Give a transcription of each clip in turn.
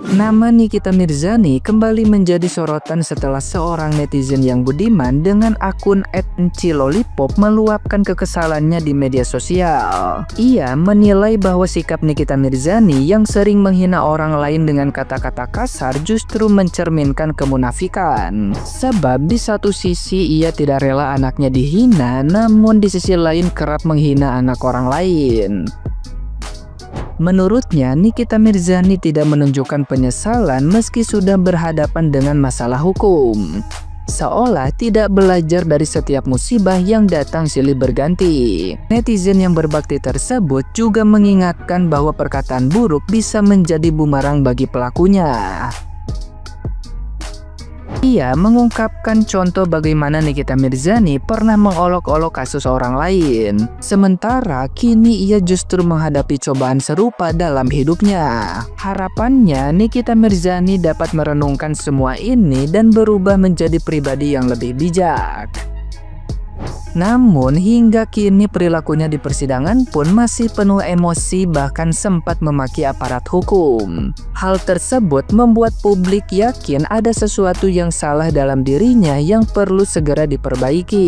Nama Nikita Mirzani kembali menjadi sorotan setelah seorang netizen yang budiman dengan akun @ncilolipop meluapkan kekesalannya di media sosial. Ia menilai bahwa sikap Nikita Mirzani yang sering menghina orang lain dengan kata-kata kasar justru mencerminkan kemunafikan. Sebab di satu sisi ia tidak rela anaknya dihina, namun di sisi lain kerap menghina anak orang lain. Menurutnya, Nikita Mirzani tidak menunjukkan penyesalan meski sudah berhadapan dengan masalah hukum. Seolah tidak belajar dari setiap musibah yang datang silih berganti. Netizen yang berbakti tersebut juga mengingatkan bahwa perkataan buruk bisa menjadi bumerang bagi pelakunya. Ia mengungkapkan contoh bagaimana Nikita Mirzani pernah mengolok-olok kasus orang lain. Sementara kini ia justru menghadapi cobaan serupa dalam hidupnya. Harapannya Nikita Mirzani dapat merenungkan semua ini dan berubah menjadi pribadi yang lebih bijak. Namun hingga kini perilakunya di persidangan pun masih penuh emosi, bahkan sempat memaki aparat hukum. Hal tersebut membuat publik yakin ada sesuatu yang salah dalam dirinya yang perlu segera diperbaiki.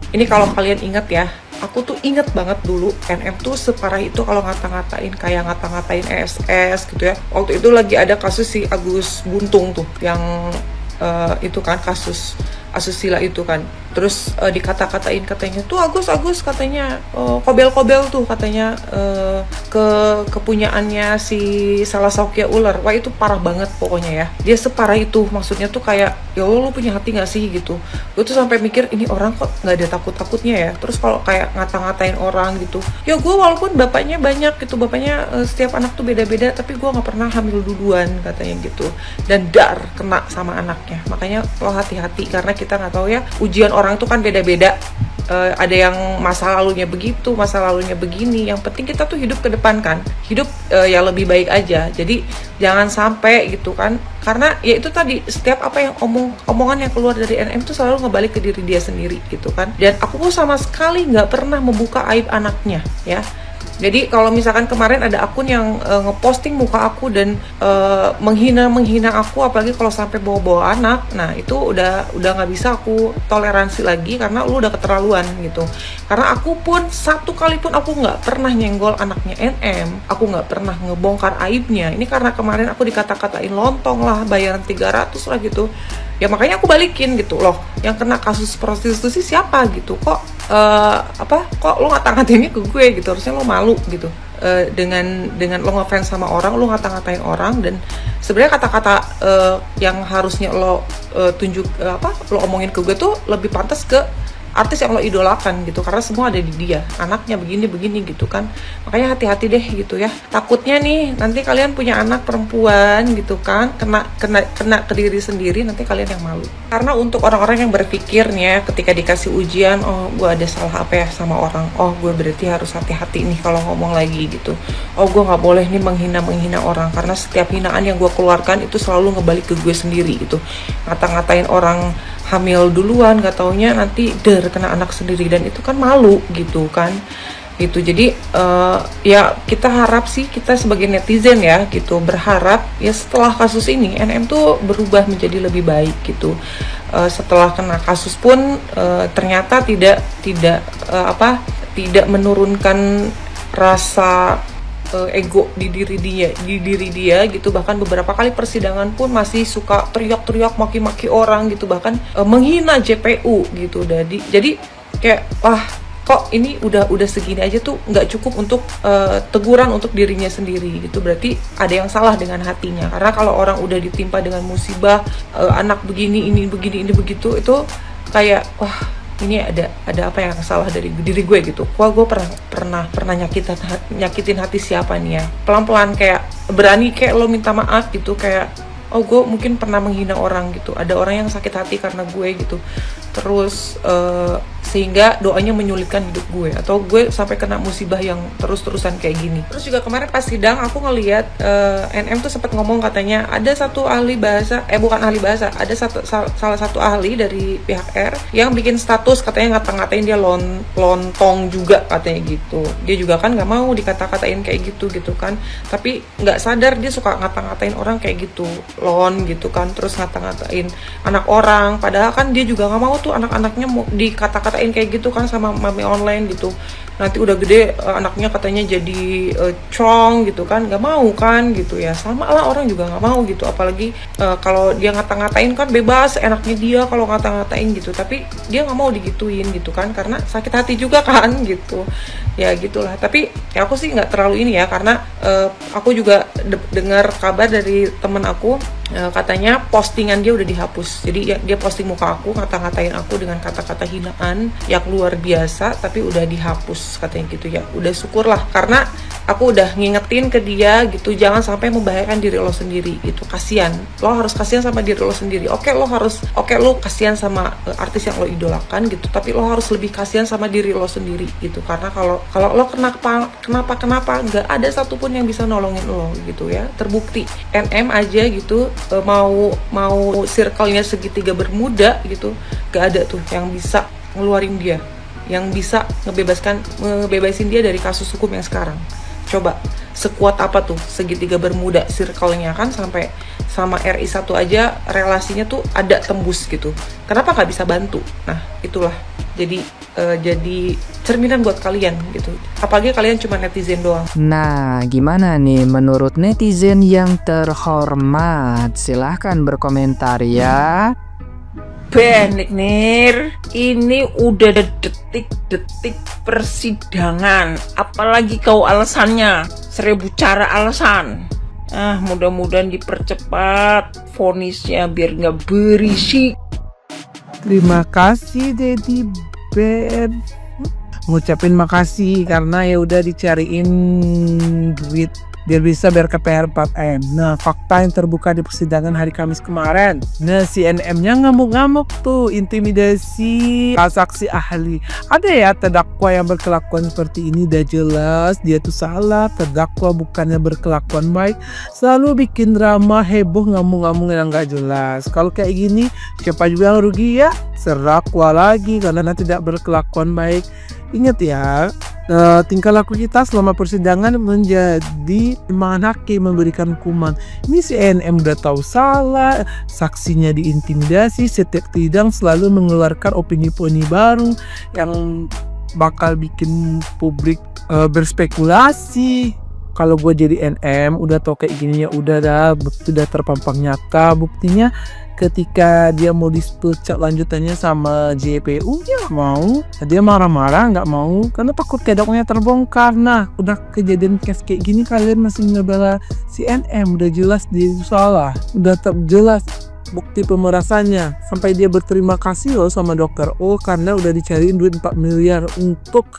Ini kalau kalian ingat ya, aku tuh inget banget dulu NM tuh separah itu kalau ngata-ngatain kayak ngata-ngatain ESS gitu ya. Waktu itu lagi ada kasus si Agus Buntung tuh yang itu kan kasus asusila itu kan, terus dikata-katain katanya tuh Agus katanya kobel-kobel tuh katanya kepunyaannya si Salahsaukia Ular. Wah itu parah banget pokoknya ya, dia separah itu, maksudnya tuh kayak ya Allah lu punya hati gak sih gitu. Gue tuh sampai mikir ini orang kok nggak ada takut-takutnya ya. Terus kalau kayak ngata-ngatain orang gitu, ya gue walaupun bapaknya banyak gitu, bapaknya setiap anak tuh beda-beda, tapi gue nggak pernah hamil duluan katanya gitu, dan kena sama anaknya. Makanya lo hati-hati karena kita nggak tahu ya, ujian orang itu kan beda-beda. Ada yang masa lalunya begitu, masa lalunya begini. Yang penting kita tuh hidup ke depan kan, hidup ya lebih baik aja. Jadi jangan sampai gitu kan, karena ya itu tadi setiap apa yang omongan yang keluar dari NM itu selalu ngebalik ke diri dia sendiri gitu kan. Dan aku sama sekali nggak pernah membuka aib anaknya ya. Jadi kalau misalkan kemarin ada akun yang ngeposting muka aku dan menghina aku, apalagi kalau sampai bawa-bawa anak, nah itu udah nggak bisa aku toleransi lagi, karena lu udah keterlaluan gitu. Karena aku pun satu kali pun aku nggak pernah nyenggol anaknya NM, aku nggak pernah ngebongkar aibnya. Ini karena kemarin aku dikata-katain lontong lah, bayaran 300 lah gitu. Ya makanya aku balikin gitu loh. Yang kena kasus prostitusi siapa gitu, kok kok lo ngata-ngatainnya ke gue gitu, harusnya lo malu gitu. Dengan lo ngefans sama orang, lo ngata-ngatain orang, dan sebenarnya kata-kata yang harusnya lo lo omongin ke gue tuh lebih pantas ke artis yang lo idolakan gitu, karena semua ada di dia, anaknya begini gitu kan. Makanya hati-hati deh gitu ya, takutnya nih nanti kalian punya anak perempuan gitu kan, kena ke diri sendiri, nanti kalian yang malu. Karena untuk orang-orang yang berpikirnya ketika dikasih ujian, oh gue ada salah apa ya sama orang, oh gue berarti harus hati-hati nih kalau ngomong lagi gitu, oh gue nggak boleh nih menghina orang, karena setiap hinaan yang gue keluarkan itu selalu ngebalik ke gue sendiri gitu. Ngata-ngatain orang hamil duluan, gak taunya nanti kena anak sendiri, dan itu kan malu gitu kan gitu. Jadi ya kita harap sih, kita sebagai netizen ya gitu, berharap ya setelah kasus ini NM tuh berubah menjadi lebih baik gitu. Setelah kena kasus pun ternyata tidak menurunkan rasa ego di diri dia gitu. Bahkan beberapa kali persidangan pun masih suka teriak-teriak, maki-maki orang gitu, bahkan menghina JPU gitu. Jadi kayak wah, kok ini udah segini aja tuh nggak cukup untuk teguran untuk dirinya sendiri gitu. Berarti ada yang salah dengan hatinya, karena kalau orang udah ditimpa dengan musibah, anak begini, ini begitu, itu kayak wah, ini ada apa yang salah dari diri gue gitu. Wah, gue pernah nyakitin hati siapa nih ya. Pelan-pelan kayak berani kayak lo minta maaf gitu, kayak oh gue mungkin pernah menghina orang gitu. Ada orang yang sakit hati karena gue gitu. Terus sehingga doanya menyulitkan hidup gue, atau gue sampai kena musibah yang terus-terusan kayak gini. Terus juga kemarin pas sidang aku ngeliat NM tuh sempat ngomong, katanya ada satu ahli bahasa, bukan ahli bahasa, ada salah satu ahli dari pihak R yang bikin status katanya ngata-ngatain dia lontong juga katanya gitu. Dia juga kan nggak mau dikata-katain kayak gitu kan, tapi nggak sadar dia suka ngata-ngatain orang kayak gitu, gitu kan, terus ngata-ngatain anak orang, padahal kan dia juga nggak mau tuh anak-anaknya mau dikata-katain kayak gitu kan sama mami online gitu. Nanti udah gede anaknya katanya jadi cong gitu kan, nggak mau kan gitu ya. Sama lah, orang juga nggak mau gitu, apalagi kalau dia ngata-ngatain kan bebas enaknya dia kalau ngata-ngatain gitu, tapi dia nggak mau digituin gitu kan, karena sakit hati juga kan gitu ya, gitulah. Tapi ya aku sih nggak terlalu ini ya, karena aku juga dengar kabar dari temen aku, katanya postingan dia udah dihapus. Jadi dia posting muka aku, ngata-ngatain aku dengan kata-kata hinaan yang luar biasa, tapi udah dihapus katanya gitu ya. Udah syukurlah, karena aku udah ngingetin ke dia gitu, jangan sampai membahayakan diri lo sendiri gitu. Kasian, lo harus kasihan sama diri lo sendiri. Oke, lo kasihan sama artis yang lo idolakan gitu, tapi lo harus lebih kasihan sama diri lo sendiri gitu. Karena kalau lo kenapa nggak ada satupun yang bisa nolongin lo gitu ya. Terbukti NM aja gitu, mau circle-nya segitiga bermuda gitu, gak ada tuh yang bisa ngeluarin dia, yang bisa ngebebasin dia dari kasus hukum yang sekarang. Coba sekuat apa tuh segitiga bermuda circle-nya kan, sampai sama RI1 aja relasinya tuh ada tembus gitu. Kenapa nggak bisa bantu? Nah itulah jadi cerminan buat kalian gitu. Apalagi kalian cuma netizen doang. Nah, gimana nih menurut netizen yang terhormat? Silahkan berkomentar ya. Benik Nir, ini udah detik-detik persidangan, apalagi kau alasannya 1000 cara alasan. Mudah-mudahan dipercepat vonisnya biar nggak berisik. Terima kasih Dedi Ben. Ngucapin makasih karena ya udah dicariin duit biar bisa bayar KPR 4M. Nah, fakta yang terbuka di persidangan hari Kamis kemarin. Nah, si NM-nya ngamuk-ngamuk tuh, intimidasi saksi ahli. Ada ya terdakwa yang berkelakuan seperti ini, udah jelas dia tuh salah. Terdakwa bukannya berkelakuan baik, selalu bikin drama heboh ngamuk-ngamuk yang gak jelas. Kalau kayak gini, siapa juga yang rugi ya? Terdakwa lagi karena tidak berkelakuan baik. Ingat ya, tingkah laku kita selama persidangan menjadi pertimbangan hakim memberikan hukuman. Ini si NM udah tahu salah, saksinya diintimidasi, setiap sidang selalu mengeluarkan opini-opini baru yang bakal bikin publik berspekulasi. Kalau gue jadi NM udah tau kayak gini ya udah dah, bukti udah terpampang nyata. Buktinya ketika dia mau dipecat lanjutannya sama JPU, dia mau, dia marah-marah nggak mau karena takut kedoknya terbongkar. Nah, udah kejadian case kayak gini kalian masih ngebela si NM, udah jelas dia salah, udah jelas bukti pemerasannya, sampai dia berterima kasih loh sama dokter O karena udah dicariin duit 4 miliar untuk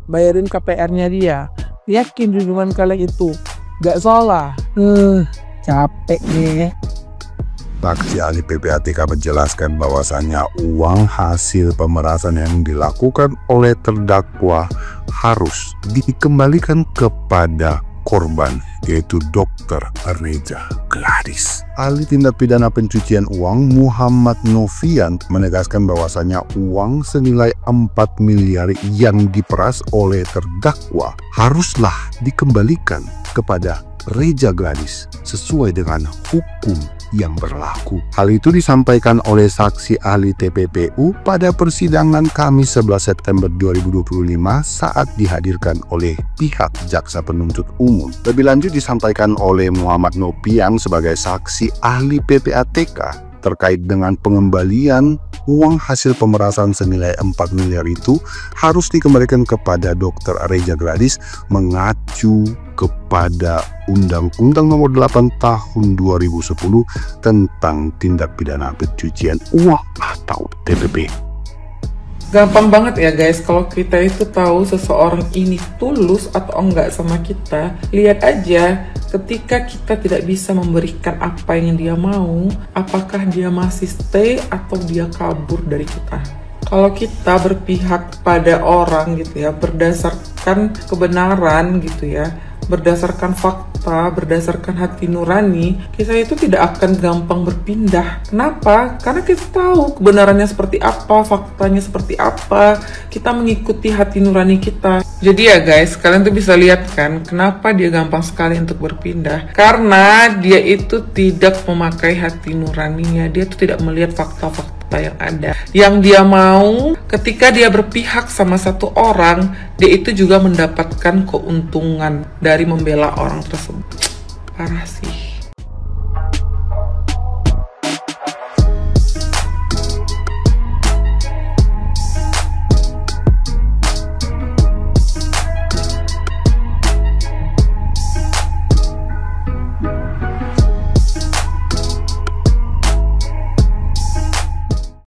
bayarin KPR-nya dia. Yakin hubungan kalian itu gak salah. Capek deh. Saksi ahli PPATK menjelaskan bahwasannya uang hasil pemerasan yang dilakukan oleh terdakwa harus dikembalikan kepada korban, yaitu Dr. Reza Gladys. Ahli tindak pidana pencucian uang Muhammad Novian menegaskan bahwasannya uang senilai 4 miliar yang diperas oleh terdakwa haruslah dikembalikan kepada Reza Gladys sesuai dengan hukum yang berlaku. Hal itu disampaikan oleh saksi ahli TPPU pada persidangan Kamis 11 September 2025 saat dihadirkan oleh pihak jaksa penuntut umum. Lebih lanjut disampaikan oleh Muhammad Nopian sebagai saksi ahli PPATK terkait dengan pengembalian uang hasil pemerasan senilai 4 miliar itu harus dikembalikan kepada Dr. Reza Gladys mengacu kepada Undang-Undang Nomor 8 Tahun 2010 tentang Tindak Pidana Pencucian Uang atau TPP. Gampang banget ya guys, kalau kita itu tahu seseorang ini tulus atau enggak sama kita. Lihat aja, ketika kita tidak bisa memberikan apa yang dia mau, apakah dia masih stay atau dia kabur dari kita. Kalau kita berpihak pada orang gitu ya, berdasarkan kebenaran gitu ya, berdasarkan fakta, berdasarkan hati nurani, kita itu tidak akan gampang berpindah. Kenapa? Karena kita tahu kebenarannya seperti apa, faktanya seperti apa, kita mengikuti hati nurani kita. Jadi ya guys, kalian tuh bisa lihat kan kenapa dia gampang sekali untuk berpindah. Karena dia itu tidak memakai hati nuraninya, dia tuh tidak melihat fakta-fakta yang ada. Yang dia mau ketika dia berpihak sama satu orang, dia itu juga mendapatkan keuntungan dari membela orang tersebut. Parah sih.